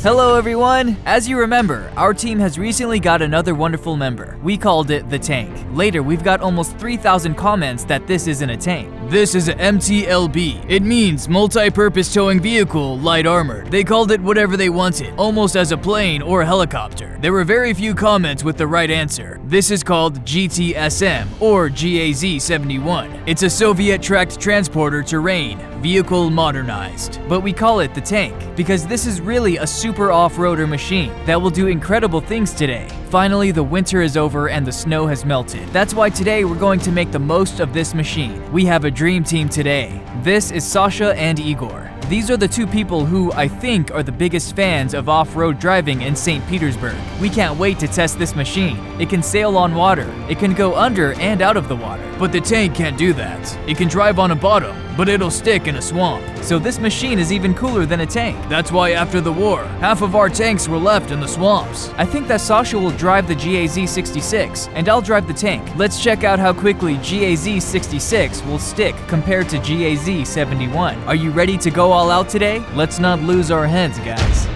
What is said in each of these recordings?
Hello everyone! As you remember, our team has recently got another wonderful member. We called it the Tank. Later, we've got almost 3,000 comments that this isn't a tank. This is a MTLB. It means multi-purpose towing vehicle, light armored. They called it whatever they wanted, almost as a plane or a helicopter. There were very few comments with the right answer. This is called GTSM or GAZ-71. It's a Soviet-tracked transporter terrain, vehicle modernized. But we call it the Tank because this is really a super off-roader machine that will do incredible things today. Finally, the winter is over and the snow has melted. That's why today we're going to make the most of this machine. We have a dream team today. This is Sasha and Igor. These are the two people who I think are the biggest fans of off-road driving in St. Petersburg. We can't wait to test this machine. It can sail on water. It can go under and out of the water. But the Tank can't do that. It can drive on a bottom, but it'll stick in a swamp. So this machine is even cooler than a tank. That's why after the war, half of our tanks were left in the swamps. I think that Sasha will drive the GAZ-66 and I'll drive the Tank. Let's check out how quickly GAZ-66 will stick compared to GAZ-71. Are you ready to go all out today? Let's not lose our heads, guys.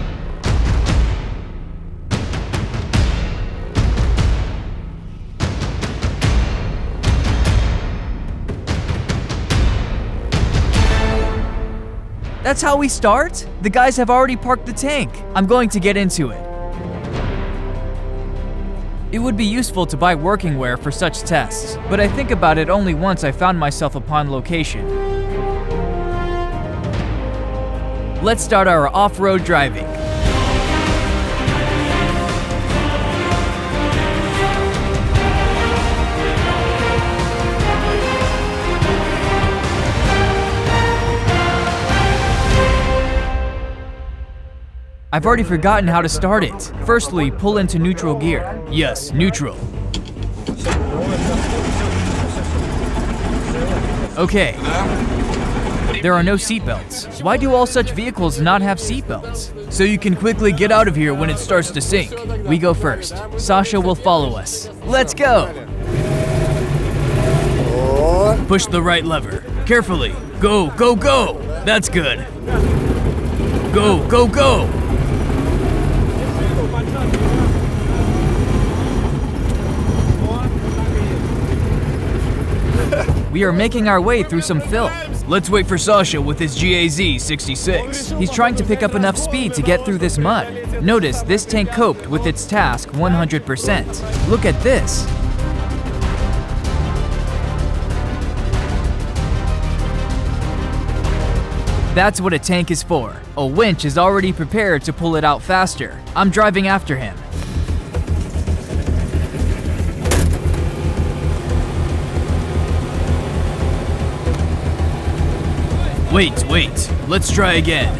That's how we start? The guys have already parked the Tank. I'm going to get into it. It would be useful to buy working wear for such tests, but I think about it only once I found myself upon location. Let's start our off-road driving. I've already forgotten how to start it. Firstly, pull into neutral gear. Yes, neutral. Okay. There are no seatbelts. Why do all such vehicles not have seatbelts? So you can quickly get out of here when it starts to sink. We go first. Sasha will follow us. Let's go! Push the right lever. Carefully. Go, go, go! That's good. Go, go, go! We are making our way through some filth. Let's wait for Sasha with his GAZ-66. He's trying to pick up enough speed to get through this mud. Notice this tank coped with its task 100%. Look at this. That's what a tank is for. A winch is already prepared to pull it out faster. I'm driving after him. Wait, let's try again.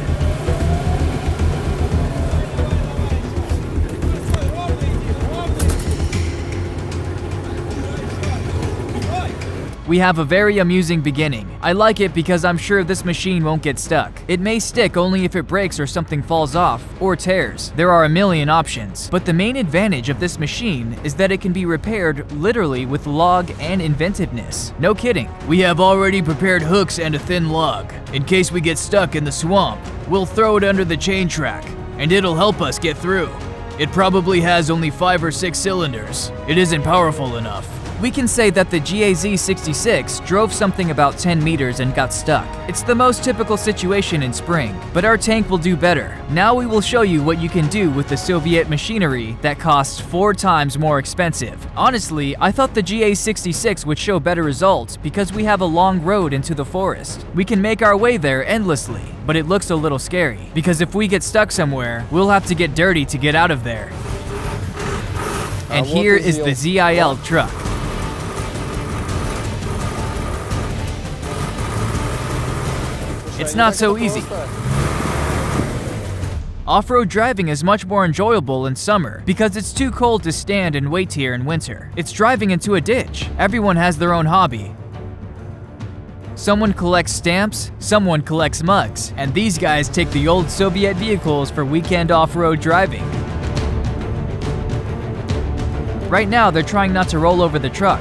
We have a very amusing beginning. I like it because I'm sure this machine won't get stuck. It may stick only if it breaks or something falls off or tears. There are a million options, but the main advantage of this machine is that it can be repaired literally with log and inventiveness. No kidding. We have already prepared hooks and a thin log. In case we get stuck in the swamp, we'll throw it under the chain track, and it'll help us get through. It probably has only 5 or 6 cylinders. It isn't powerful enough. We can say that the GAZ-66 drove something about 10 meters and got stuck. It's the most typical situation in spring, but our tank will do better. Now we will show you what you can do with the Soviet machinery that costs 4 times more expensive. Honestly, I thought the GAZ-66 would show better results because we have a long road into the forest. We can make our way there endlessly, but it looks a little scary because if we get stuck somewhere, we'll have to get dirty to get out of there. And here is the ZIL truck. It's not so easy. Off-road driving is much more enjoyable in summer because it's too cold to stand and wait here in winter. It's driving into a ditch. Everyone has their own hobby. Someone collects stamps, someone collects mugs, and these guys take the old Soviet vehicles for weekend off-road driving. Right now, they're trying not to roll over the truck.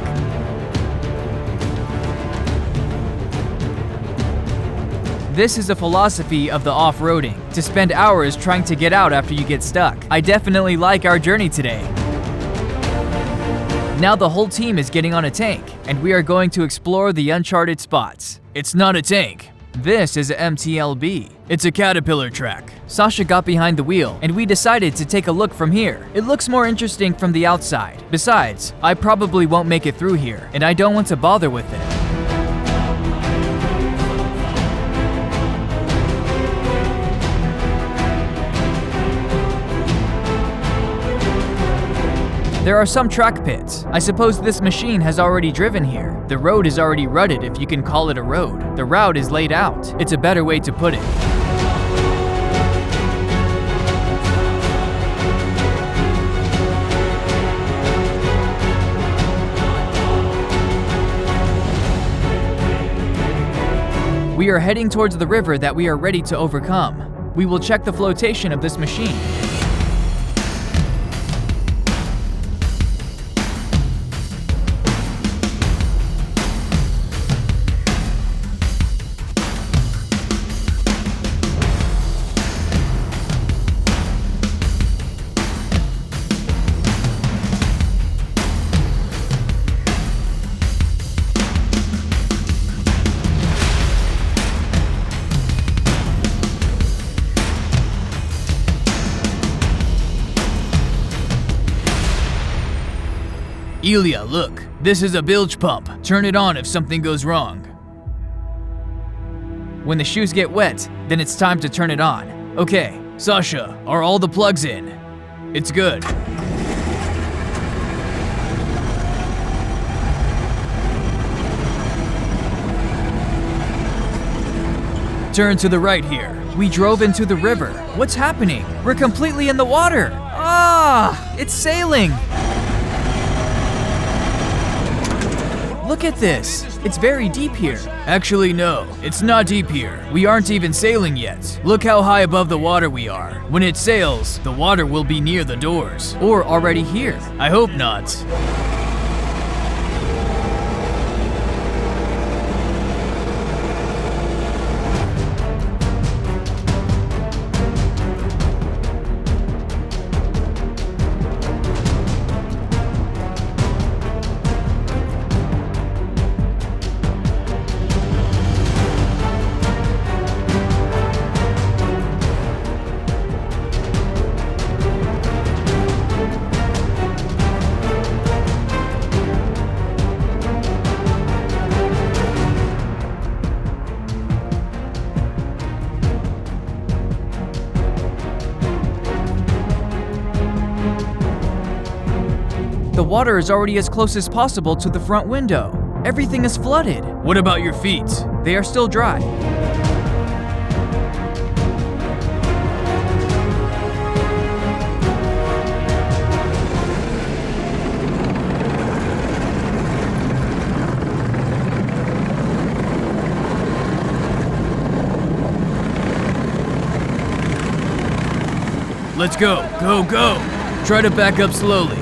This is a philosophy of the off-roading, to spend hours trying to get out after you get stuck. I definitely like our journey today. Now the whole team is getting on a tank, and we are going to explore the uncharted spots. It's not a tank. This is a MTLB. It's a caterpillar track. Sasha got behind the wheel, and we decided to take a look from here. It looks more interesting from the outside. Besides, I probably won't make it through here, and I don't want to bother with it. There are some track pits. I suppose this machine has already driven here. The road is already rutted, if you can call it a road. The route is laid out. It's a better way to put it. We are heading towards the river that we are ready to overcome. We will check the flotation of this machine. Ilya, look. This is a bilge pump. Turn it on if something goes wrong. When the shoes get wet, then it's time to turn it on. Okay, Sasha, are all the plugs in? It's good. Turn to the right here. We drove into the river. What's happening? We're completely in the water. Ah, it's sailing. Look at this. It's very deep here. Actually, no, it's not deep here. We aren't even sailing yet. Look how high above the water we are. When it sails, the water will be near the doors. Or already here. I hope not. The water is already as close as possible to the front window. Everything is flooded. What about your feet? They are still dry. Let's go, go, go. Try to back up slowly.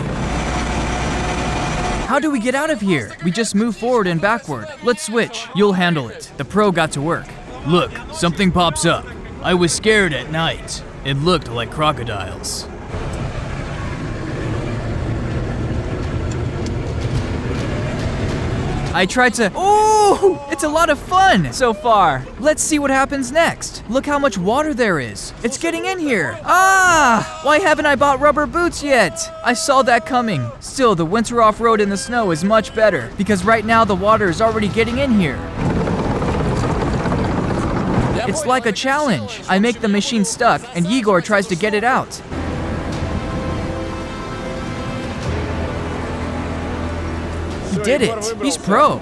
How do we get out of here? We just move forward and backward. Let's switch. You'll handle it. The pro got to work. Look, something pops up. I was scared at night. It looked like crocodiles. I tried to... Ooh! It's a lot of fun so far. Let's see what happens next. Look how much water there is. It's getting in here. Ah! Why haven't I bought rubber boots yet? I saw that coming. Still, the winter off-road in the snow is much better because right now the water is already getting in here. It's like a challenge. I make the machine stuck and Igor tries to get it out. He did it. He's pro.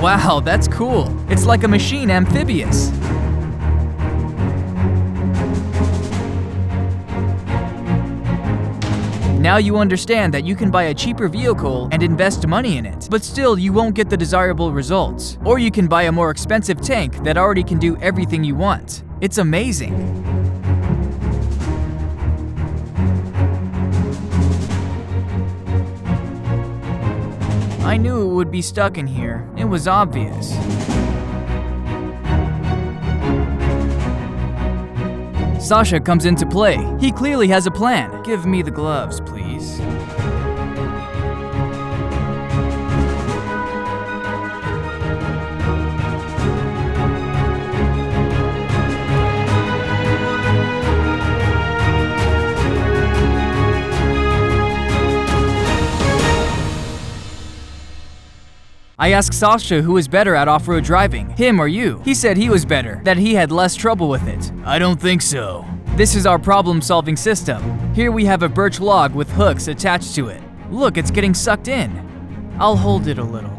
Wow, that's cool. It's like a machine amphibious. Now you understand that you can buy a cheaper vehicle and invest money in it, but still you won't get the desirable results. Or you can buy a more expensive tank that already can do everything you want. It's amazing. I knew it would be stuck in here. It was obvious. Sasha comes into play. He clearly has a plan. Give me the gloves, please. I asked Sasha who was better at off-road driving, him or you. He said he was better, that he had less trouble with it. I don't think so. This is our problem-solving system. Here we have a birch log with hooks attached to it. Look, it's getting sucked in. I'll hold it a little.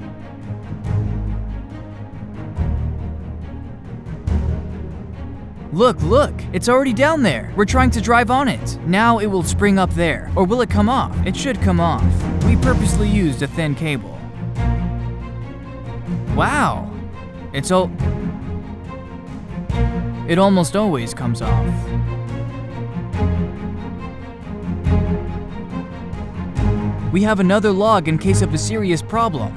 Look, it's already down there. We're trying to drive on it. Now it will spring up there, or will it come off? It should come off. We purposely used a thin cable. Wow, it almost always comes off. We have another log in case of a serious problem.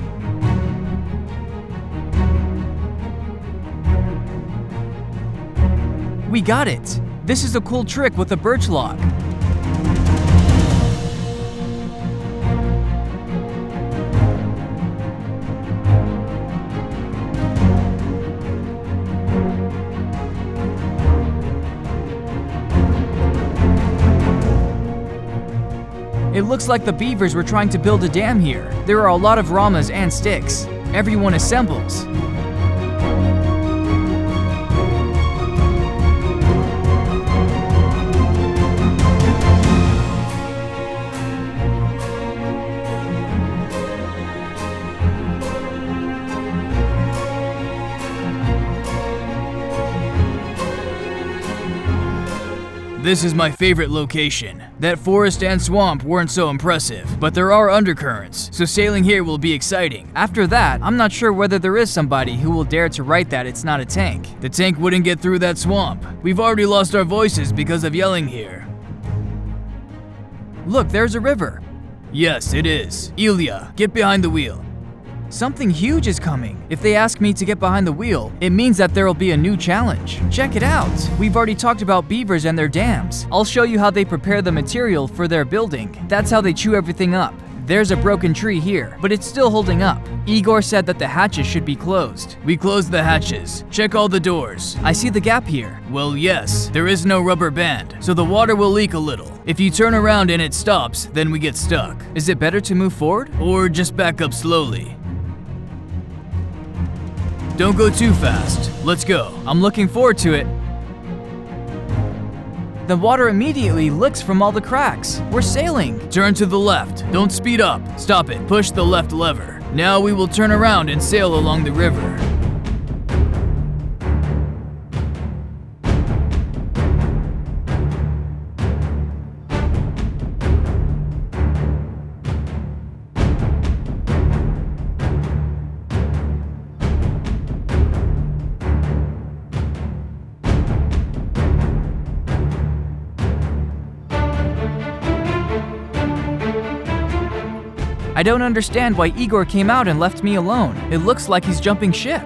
We got it. This is a cool trick with a birch log. It looks like the beavers were trying to build a dam here. There are a lot of ramas and sticks. Everyone assembles. This is my favorite location. That forest and swamp weren't so impressive, but there are undercurrents, so sailing here will be exciting. After that, I'm not sure whether there is somebody who will dare to write that it's not a tank. The tank wouldn't get through that swamp. We've already lost our voices because of yelling here. Look, there's a river. Yes, it is. Ilya, get behind the wheel. Something huge is coming. If they ask me to get behind the wheel, it means that there'll be a new challenge. Check it out. We've already talked about beavers and their dams. I'll show you how they prepare the material for their building. That's how they chew everything up. There's a broken tree here, but it's still holding up. Igor said that the hatches should be closed. We closed the hatches. Check all the doors. I see the gap here. Well, yes, there is no rubber band, so the water will leak a little. If you turn around and it stops, then we get stuck. Is it better to move forward or just back up slowly? Don't go too fast. Let's go. I'm looking forward to it. The water immediately licks from all the cracks. We're sailing. Turn to the left. Don't speed up. Stop it. Push the left lever. Now we will turn around and sail along the river. I don't understand why Igor came out and left me alone. It looks like he's jumping ship.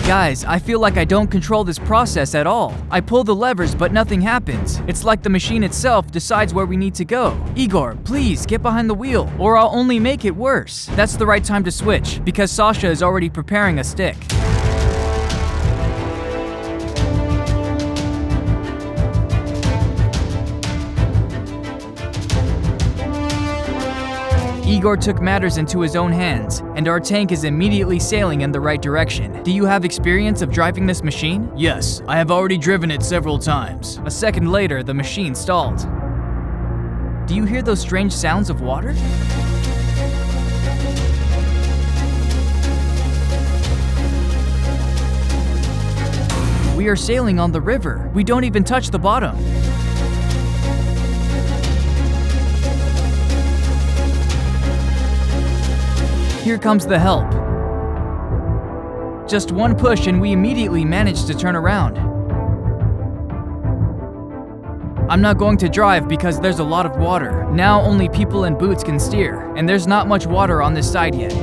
Guys, I feel like I don't control this process at all. I pull the levers, but nothing happens. It's like the machine itself decides where we need to go. Igor, please get behind the wheel, or I'll only make it worse. That's the right time to switch, because Sasha is already preparing a stick. Igor took matters into his own hands, and our tank is immediately sailing in the right direction. Do you have experience of driving this machine? Yes, I have already driven it several times. A second later, the machine stalled. Do you hear those strange sounds of water? We are sailing on the river. We don't even touch the bottom. Here comes the help. Just one push and we immediately managed to turn around. I'm not going to drive because there's a lot of water. Now only people in boots can steer, and there's not much water on this side yet.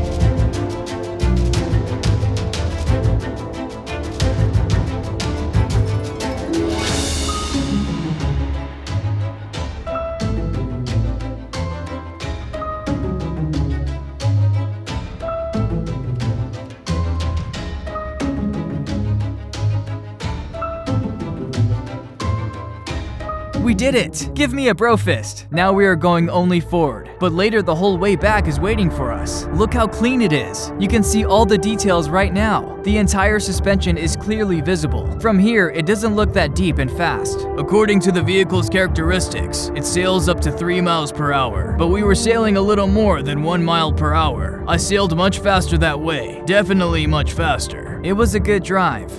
We did it! Give me a bro fist. Now we are going only forward, but later the whole way back is waiting for us. Look how clean it is. You can see all the details right now. The entire suspension is clearly visible. From here, it doesn't look that deep and fast. According to the vehicle's characteristics, it sails up to 3 miles per hour, but we were sailing a little more than 1 mile per hour. I sailed much faster that way. Definitely much faster. It was a good drive.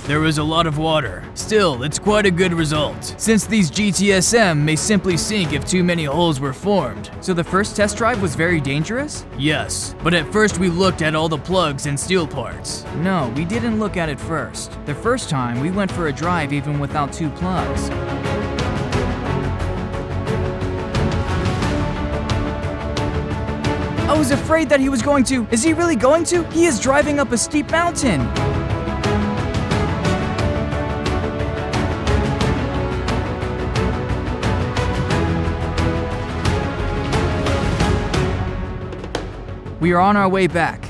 There was a lot of water. Still, it's quite a good result, since these GTSM may simply sink if too many holes were formed. So the first test drive was very dangerous? Yes, but at first we looked at all the plugs and steel parts. No, we didn't look at it first. The first time, we went for a drive even without 2 plugs. I was afraid that he was going to. Is he really going to? He is driving up a steep mountain. We are on our way back.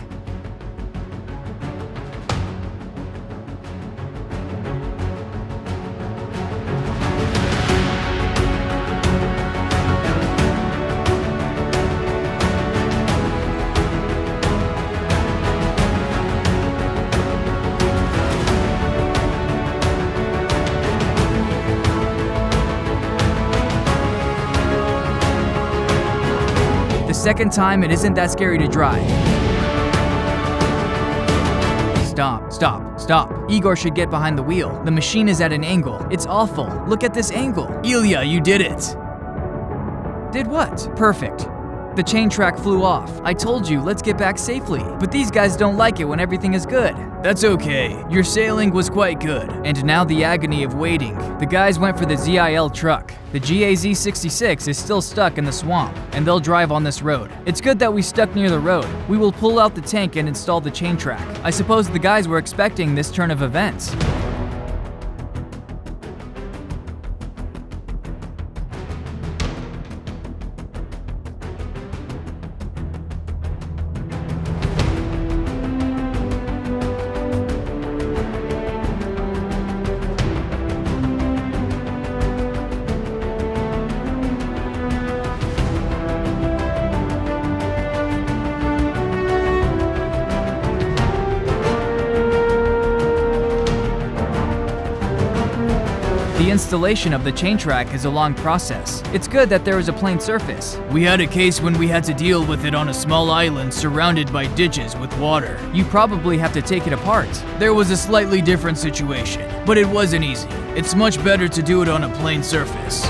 Second time, it isn't that scary to drive. Stop. Igor should get behind the wheel. The machine is at an angle. It's awful. Look at this angle. Ilya, you did it. Did what? Perfect. The chain track flew off. I told you, let's get back safely. But these guys don't like it when everything is good. That's okay. Your sailing was quite good. And now the agony of waiting. The guys went for the ZIL truck. The GAZ-66 is still stuck in the swamp, and they'll drive on this road. It's good that we stuck near the road. We will pull out the tank and install the chain track. I suppose the guys were expecting this turn of events. The installation of the chain track is a long process. It's good that there is a plain surface. We had a case when we had to deal with it on a small island surrounded by ditches with water. You probably have to take it apart. There was a slightly different situation, but it wasn't easy. It's much better to do it on a plain surface.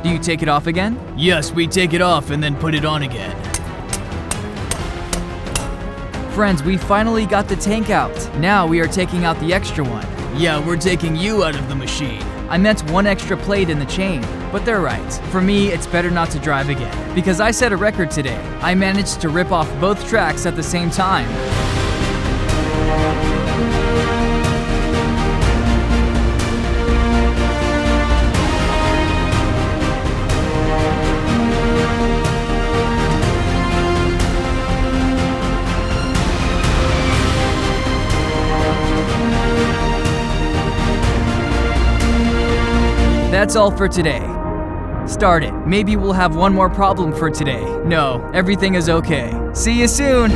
Do you take it off again? Yes, we take it off and then put it on again. Friends, we finally got the tank out. Now we are taking out the extra one. Yeah, we're taking you out of the machine. I meant one extra plate in the chain, but they're right. For me, it's better not to drive again, because I set a record today. I managed to rip off both tracks at the same time. That's all for today. Start it. Maybe we'll have one more problem for today. No, everything is okay. See you soon!